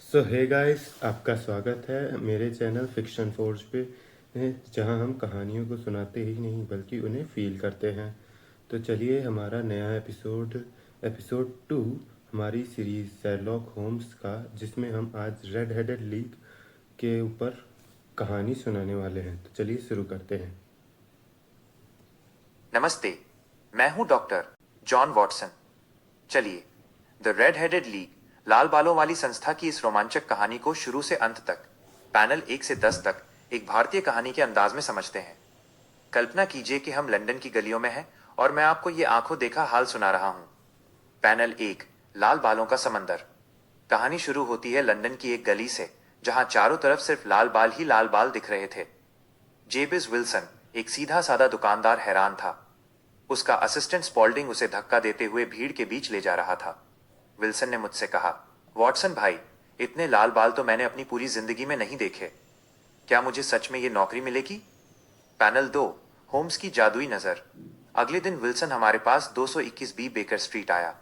सो hey guys, आपका स्वागत है मेरे चैनल फिक्शन फोर्ज पे, जहां हम कहानियों को सुनाते ही नहीं बल्कि उन्हें फील करते हैं। तो चलिए, हमारा नया एपिसोड 2 हमारी सीरीज शेरलॉक होम्स का, जिसमें हम आज रेड हेडेड लीग के ऊपर कहानी सुनाने वाले हैं। तो चलिए शुरू करते हैं। नमस्ते, मैं हूं डॉक्टर जॉन वॉटसन। चलिए, द रेड हेडेड लीग, लाल बालों वाली संस्था की इस रोमांचक कहानी को शुरू से अंत तक, पैनल 1 से 10 तक, एक भारतीय कहानी के अंदाज में समझते हैं। कल्पना कीजिए कि हम लंदन की गलियों में हैं और मैं आपको ये आंखों देखा हाल सुना रहा हूं। पैनल 1, लाल बालों का समंदर। कहानी शुरू होती है लंदन की एक गली से, जहां चारों तरफ सिर्फ लाल बाल ही लाल बाल दिख रहे थे। जेबिस विल्सन, एक सीधा साधा दुकानदार, हैरान था। उसका असिस्टेंट स्पॉल्डिंग उसे धक्का देते हुए भीड़ के बीच ले जा रहा था। विल्सन ने मुझसे कहा, वॉटसन भाई, इतने लाल बाल तो मैंने अपनी पूरी जिंदगी में नहीं देखे। क्या मुझे सच में ये नौकरी मिलेगी? पैनल 2, होम्स की जादुई नजर। अगले दिन विल्सन हमारे पास 221 बी बेकर स्ट्रीट आया।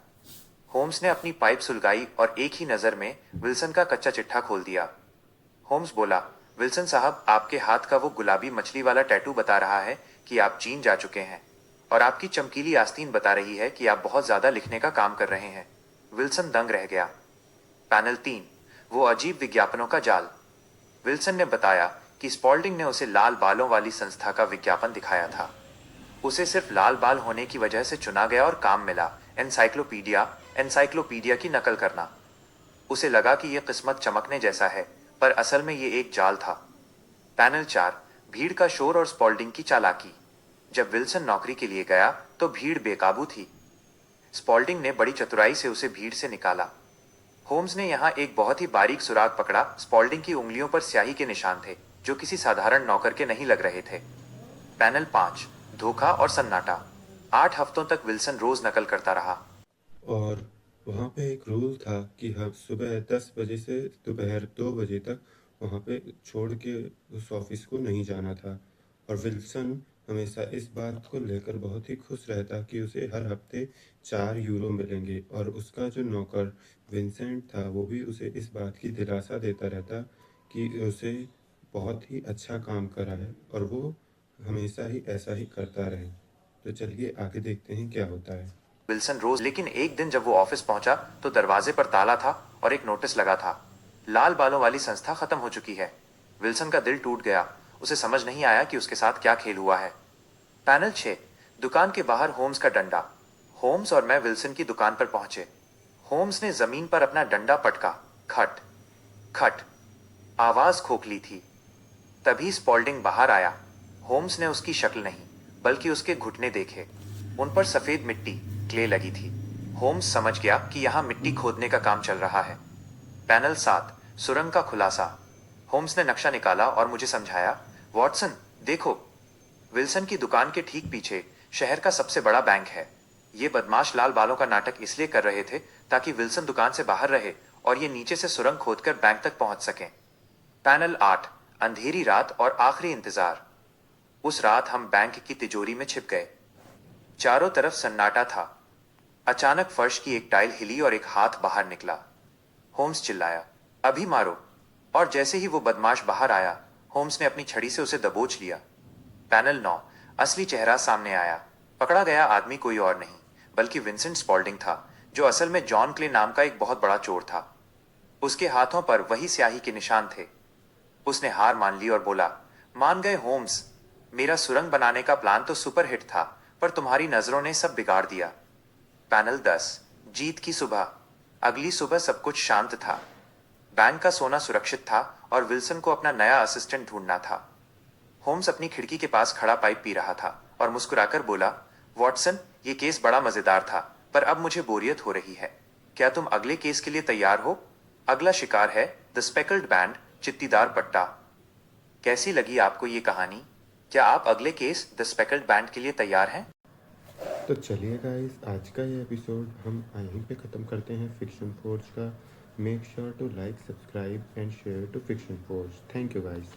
होम्स ने अपनी पाइप सुलगाई और एक ही नजर में विल्सन का कच्चा चिट्ठा खोल दिया। होम्स बोला, विल्सन साहब, आपके हाथ का वो गुलाबी मछली वाला टैटू बता रहा है कि आप चीन जा चुके हैं, और आपकी चमकीली आस्तीन बता रही है कि आप बहुत ज्यादा लिखने का काम कर रहे हैं। विल्सन दंग रह गया। पैनल 3, वो अजीब विज्ञापनों का जाल। विल्सन ने बताया कि स्पॉल्डिंग ने उसे लाल बालों वाली संस्था का विज्ञापन दिखाया था। उसे सिर्फ लाल बाल होने की वजह से चुना गया और काम मिला, एनसाइक्लोपीडिया की नकल करना। उसे लगा कि यह किस्मत चमकने जैसा है, पर असल में ये एक जाल था। पैनल 4, भीड़ का शोर और स्पॉल्डिंग की चालाकी। जब विल्सन नौकरी के लिए गया तो भीड़ बेकाबू थी। स्पॉल्डिंग ने बड़ी चतुराई से उसे भीड़ से निकाला। होम्स ने यहां एक बहुत ही बारीक सुराग पकड़ा। स्पॉल्डिंग की उंगलियों पर स्याही के निशान थे, जो किसी साधारण नौकर के नहीं लग रहे थे। पैनल 5, धोखा और सन्नाटा। 8 हफ्तों तक विल्सन रोज नकल करता रहा। और वहाँ पे एक रूल था कि हम सुबह 10 बजे से दोपहर 2 बजे तक वहाँ पे छोड़ के उस ऑफिस को नहीं जाना था। और विल्सन हमेशा इस बात को लेकर बहुत ही खुश रहता कि उसे हर हफ्ते 4 यूरो मिलेंगे, और उसका जो नौकर विंसेंट था वो भी उसे इस बात की दिलासा देता रहता कि उसे बहुत ही अच्छा काम करा है और वो हमेशा ही ऐसा ही करता रहे। तो चलिए आगे देखते हैं क्या होता है। विल्सन रोज, लेकिन एक दिन जब वो ऑफिस पहुंचा तो दरवाजे पर ताला था और एक नोटिस लगा था, लाल बालों वाली संस्था खत्म हो चुकी है। विल्सन का दिल टूट गया। उसे समझ नहीं आया कि उसके साथ क्या खेल हुआ है। पैनल 6, दुकान के बाहर होम्स का डंडा। होम्स और मैं विल्सन की दुकान पर पहुंचे। होम्स ने जमीन पर अपना डंडा पटका। खट खट, आवाज खोखली थी। तभी स्पॉल्डिंग बाहर आया। होम्स ने उसकी शक्ल नहीं, बल्कि उसके घुटने देखे। उन पर सफेद मिट्टी, क्ले लगी थी। होम्स समझ गया कि यहां मिट्टी खोदने का काम चल रहा है। पैनल 7, सुरंग का खुलासा। होम्स ने नक्शा निकाला और मुझे समझाया, वॉटसन, देखो, विल्सन की दुकान के ठीक पीछे शहर का सबसे बड़ा बैंक है। ये बदमाश लाल बालों का नाटक इसलिए कर रहे थे ताकि विल्सन दुकान से बाहर रहे और ये नीचे से सुरंग खोदकर बैंक तक पहुंच सकें। पैनल 8, अंधेरी रात और आखिरी इंतजार। उस रात हम बैंक की तिजोरी में छिप गए। चारों तरफ सन्नाटा था। अचानक फर्श की एक टाइल हिली और एक हाथ बाहर निकला। होम्स चिल्लाया, अभी मारो। और जैसे ही वो बदमाश बाहर आया, होम्स ने अपनी छड़ी से उसे दबोच लिया। पैनल 9, असली चेहरा सामने आया। पकड़ा गया आदमी कोई और नहीं, बल्कि विंसेंट स्पॉल्डिंग था, जो असल में जॉन क्ले नाम का एक बहुत बड़ा चोर था। उसके हाथों पर वही स्याही के निशान थे। उसने हार मान ली और बोला, मान गए होम्स, मेरा सुरंग बनाने का प्लान तो सुपर हिट था, पर तुम्हारी नजरों ने सब बिगाड़ दिया। पैनल 10, जीत की सुबह। अगली सुबह सब कुछ शांत था। बैंक का सोना सुरक्षित था और विल्सन को अपना नया असिस्टेंट ढूंढना था। होम्स अपनी खिड़की के पास खड़ा पाइप पी रहा था और मुस्कुराकर बोला, वॉटसन, ये केस बड़ा मजेदार था, पर अब मुझे बोरियत हो रही है। क्या तुम अगले केस के लिए तैयार हो? अगला शिकार है द स्पेकल्ड बैंड, चित्तीदार पट्टा। कैसी लगी आपको ये कहानी? क्या आप अगले केस द स्पेकल्ड बैंड के लिए तैयार हैं? तो चलिए गाइस, आज का ये एपिसोड हम यहीं पे ख़त्म करते हैं फिक्शन फोर्ज का। Make sure to like, subscribe and share to fiction forge. Thank you guys.